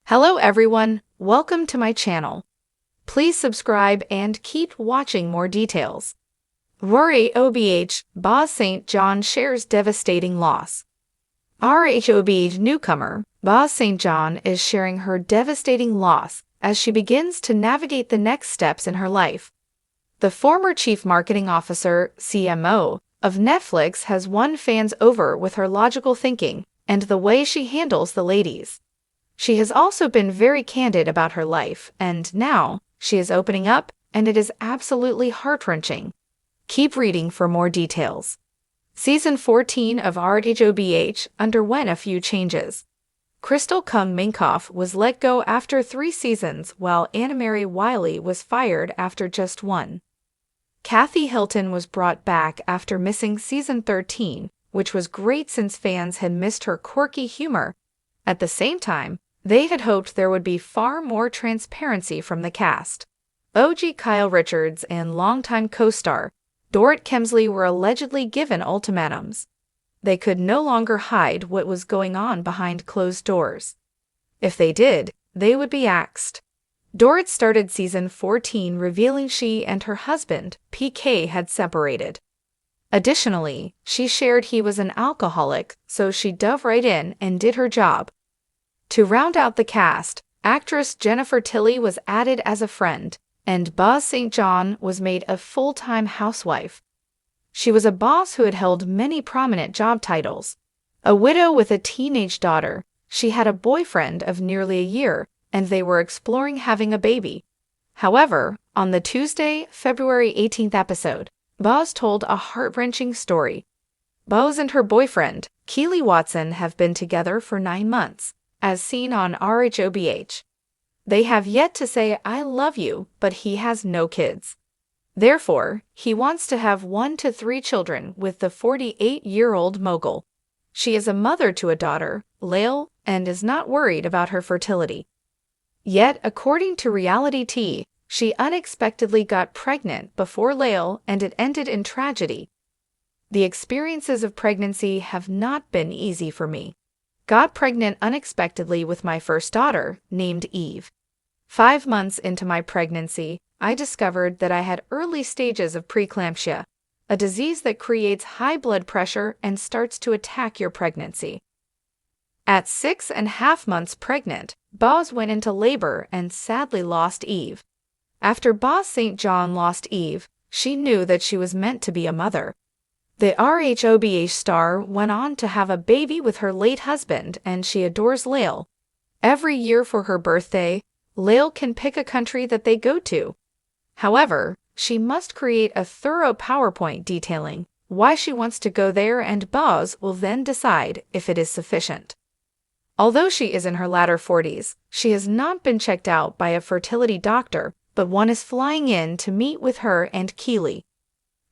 Hello everyone, welcome to my channel. Please subscribe and keep watching more details. RHOBH, Boz St. John shares devastating loss. RHOBH newcomer, Boz St. John is sharing her devastating loss as she begins to navigate the next steps in her life. The former Chief Marketing Officer, CMO, of Netflix has won fans over with her logical thinking and the way she handles the ladies. She has also been very candid about her life, and now she is opening up, and it is absolutely heart-wrenching. Keep reading for more details. Season 14 of RHOBH underwent a few changes. Crystal Minkoff was let go after 3 seasons, while Anna-Mary Wiley was fired after just 1. Kathy Hilton was brought back after missing Season 13, which was great since fans had missed her quirky humor. At the same time, they had hoped there would be far more transparency from the cast. OG Kyle Richards and longtime co-star Dorrit Kemsley were allegedly given ultimatums. They could no longer hide what was going on behind closed doors. If they did, they would be axed. Dorrit started Season 14 revealing she and her husband, PK, had separated. Additionally, she shared he was an alcoholic, so she dove right in and did her job. To round out the cast, actress Jennifer Tilly was added as a friend, and Boz St. John was made a full-time housewife. She was a boss who had held many prominent job titles. A widow with a teenage daughter, she had a boyfriend of nearly a year, and they were exploring having a baby. However, on the Tuesday, February 18th episode, Boz told a heart-wrenching story. Boz and her boyfriend, Keely Watson, have been together for 9 months. As seen on RHOBH. They have yet to say "I love you," but he has no kids. Therefore, he wants to have 1 to 3 children with the 48-year-old mogul. She is a mother to a daughter, Lael, and is not worried about her fertility. Yet, according to Reality Tea, she unexpectedly got pregnant before Lael, and it ended in tragedy. The experiences of pregnancy have not been easy for me. Got pregnant unexpectedly with my first daughter, named Eve. 5 months into my pregnancy, I discovered that I had early stages of preeclampsia, a disease that creates high blood pressure and starts to attack your pregnancy. At 6.5 months pregnant, Boz went into labor and sadly lost Eve. After Boz St. John lost Eve, she knew that she was meant to be a mother. The RHOBH star went on to have a baby with her late husband, and she adores Lael. Every year for her birthday, Lael can pick a country that they go to. However, she must create a thorough PowerPoint detailing why she wants to go there, and Boz will then decide if it is sufficient. Although she is in her latter 40s, she has not been checked out by a fertility doctor, but one is flying in to meet with her and Keely.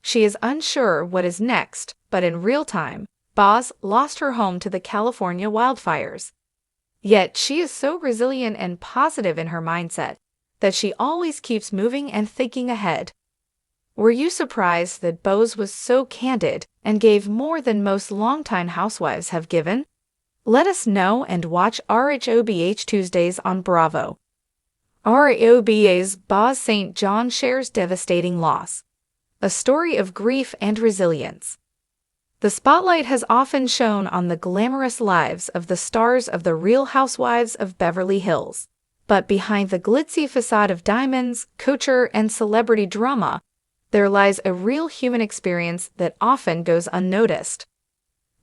She is unsure what is next, but in real time, Boz lost her home to the California wildfires. Yet she is so resilient and positive in her mindset that she always keeps moving and thinking ahead. Were you surprised that Boz was so candid and gave more than most longtime housewives have given? Let us know and watch RHOBH Tuesdays on Bravo. RHOBH's Boz St. John shares devastating loss. A story of grief and resilience. The spotlight has often shone on the glamorous lives of the stars of the Real Housewives of Beverly Hills. But behind the glitzy facade of diamonds, couture, and celebrity drama, there lies a real human experience that often goes unnoticed.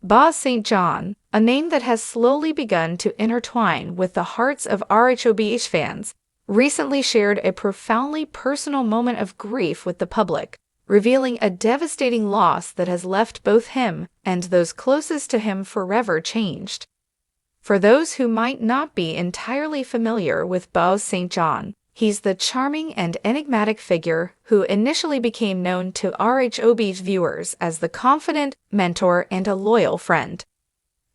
Boz St. John, a name that has slowly begun to intertwine with the hearts of RHOBH fans, recently shared a profoundly personal moment of grief with the public, revealing a devastating loss that has left both him and those closest to him forever changed. For those who might not be entirely familiar with Boz St. John, he's the charming and enigmatic figure who initially became known to RHOBH viewers as the confident mentor and a loyal friend.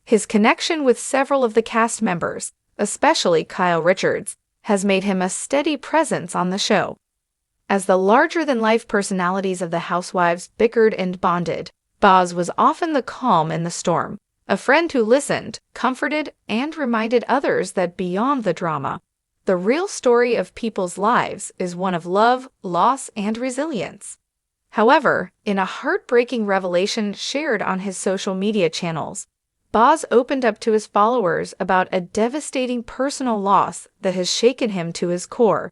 His connection with several of the cast members, especially Kyle Richards, has made him a steady presence on the show. As the larger-than-life personalities of the housewives bickered and bonded, Boz was often the calm in the storm, A friend who listened, comforted, and reminded others that beyond the drama, the real story of people's lives is one of love, loss, and resilience. However, in a heartbreaking revelation shared on his social media channels, Boz opened up to his followers about a devastating personal loss that has shaken him to his core.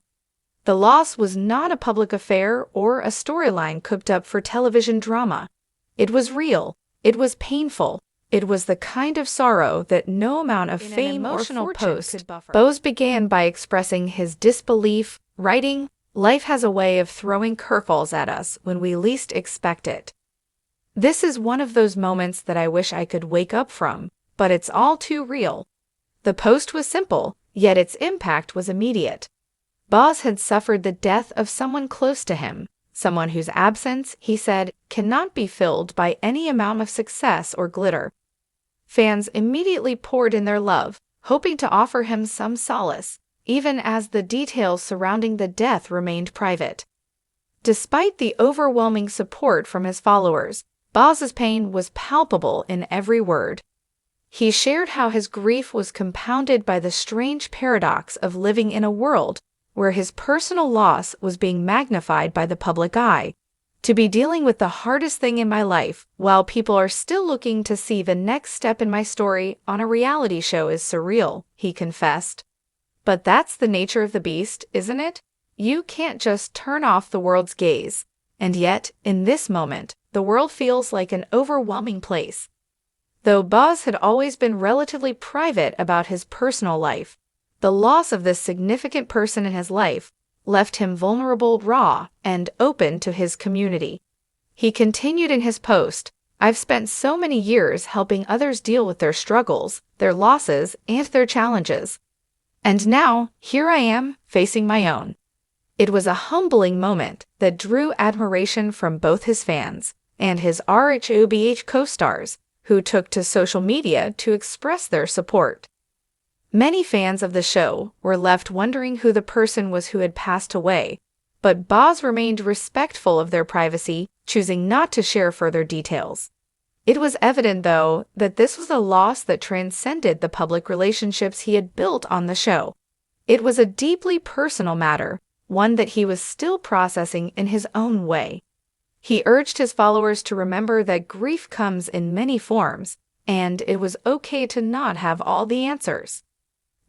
The loss was not a public affair or a storyline cooked up for television drama. It was real, it was painful, it was the kind of sorrow that no amount of fame or fortune could buffer. Boz began by expressing his disbelief, writing, "Life has a way of throwing curveballs at us when we least expect it. This is one of those moments that I wish I could wake up from, but it's all too real." The post was simple, yet its impact was immediate. Boz had suffered the death of someone close to him, someone whose absence, he said, cannot be filled by any amount of success or glitter. Fans immediately poured in their love, hoping to offer him some solace, even as the details surrounding the death remained private. Despite the overwhelming support from his followers, Boz's pain was palpable in every word. He shared how his grief was compounded by the strange paradox of living in a world where his personal loss was being magnified by the public eye. "To be dealing with the hardest thing in my life while people are still looking to see the next step in my story on a reality show is surreal," he confessed. "But that's the nature of the beast, isn't it? You can't just turn off the world's gaze. And yet, in this moment, the world feels like an overwhelming place." Though Boz had always been relatively private about his personal life, the loss of this significant person in his life left him vulnerable, raw, and open to his community. He continued in his post, "I've spent so many years helping others deal with their struggles, their losses, and their challenges. And now, here I am, facing my own." It was a humbling moment that drew admiration from both his fans and his RHOBH co-stars, who took to social media to express their support. Many fans of the show were left wondering who the person was who had passed away, but Boz remained respectful of their privacy, choosing not to share further details. It was evident, though, that this was a loss that transcended the public relationships he had built on the show. It was a deeply personal matter, one that he was still processing in his own way. He urged his followers to remember that grief comes in many forms, and it was okay to not have all the answers.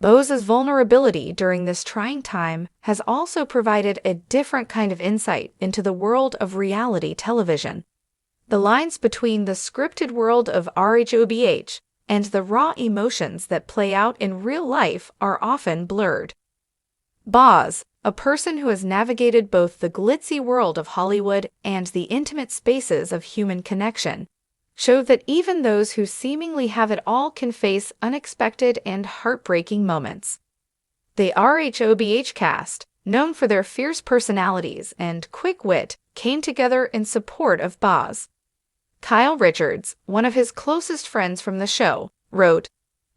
Boz's vulnerability during this trying time has also provided a different kind of insight into the world of reality television. The lines between the scripted world of RHOBH and the raw emotions that play out in real life are often blurred. Boz, a person who has navigated both the glitzy world of Hollywood and the intimate spaces of human connection, showed that even those who seemingly have it all can face unexpected and heartbreaking moments. The RHOBH cast, known for their fierce personalities and quick wit, came together in support of Boz. Kyle Richards, one of his closest friends from the show, wrote,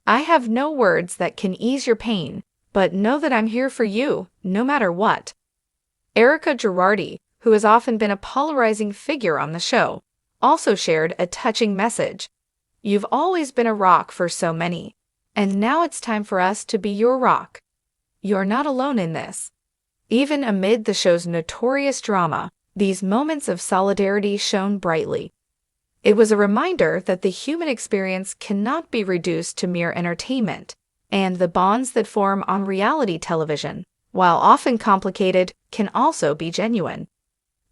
"I have no words that can ease your pain, but know that I'm here for you, no matter what." Erica Girardi, who has often been a polarizing figure on the show, also shared a touching message. "You've always been a rock for so many, and now it's time for us to be your rock. You're not alone in this." Even amid the show's notorious drama, these moments of solidarity shone brightly. It was a reminder that the human experience cannot be reduced to mere entertainment, and the bonds that form on reality television, while often complicated, can also be genuine.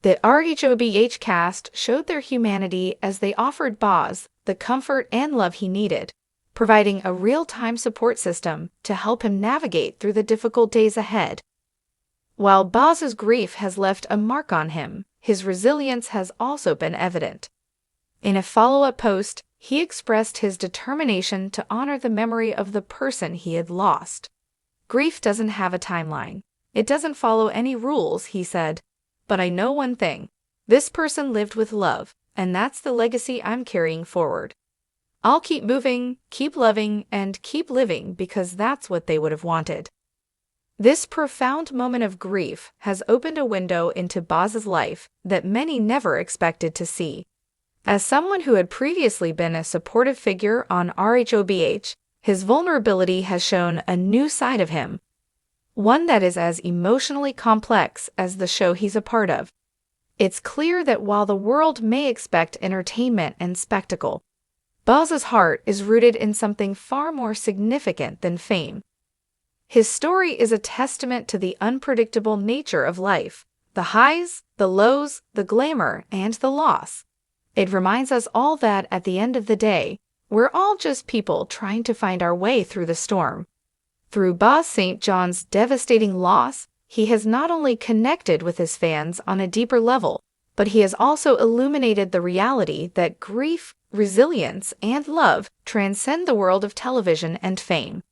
The RHOBH cast showed their humanity as they offered Boz the comfort and love he needed, providing a real-time support system to help him navigate through the difficult days ahead. While Boz's grief has left a mark on him, his resilience has also been evident. In a follow-up post, he expressed his determination to honor the memory of the person he had lost. "Grief doesn't have a timeline. It doesn't follow any rules," he said. "But I know one thing. This person lived with love, and that's the legacy I'm carrying forward. I'll keep moving, keep loving, and keep living because that's what they would have wanted." This profound moment of grief has opened a window into Boz's life that many never expected to see. As someone who had previously been a supportive figure on RHOBH, his vulnerability has shown a new side of him, one that is as emotionally complex as the show he's a part of. It's clear that while the world may expect entertainment and spectacle, Boz's heart is rooted in something far more significant than fame. His story is a testament to the unpredictable nature of life, the highs, the lows, the glamour, and the loss. It reminds us all that, at the end of the day, we're all just people trying to find our way through the storm. Through Boz St. John's devastating loss, he has not only connected with his fans on a deeper level, but he has also illuminated the reality that grief, resilience, and love transcend the world of television and fame.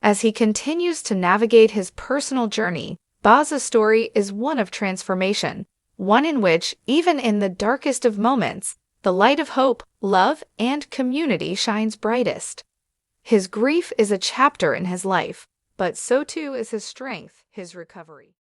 As he continues to navigate his personal journey, Boz's story is one of transformation, one in which, even in the darkest of moments, the light of hope, love, and community shines brightest. His grief is a chapter in his life, but so too is his strength, his recovery.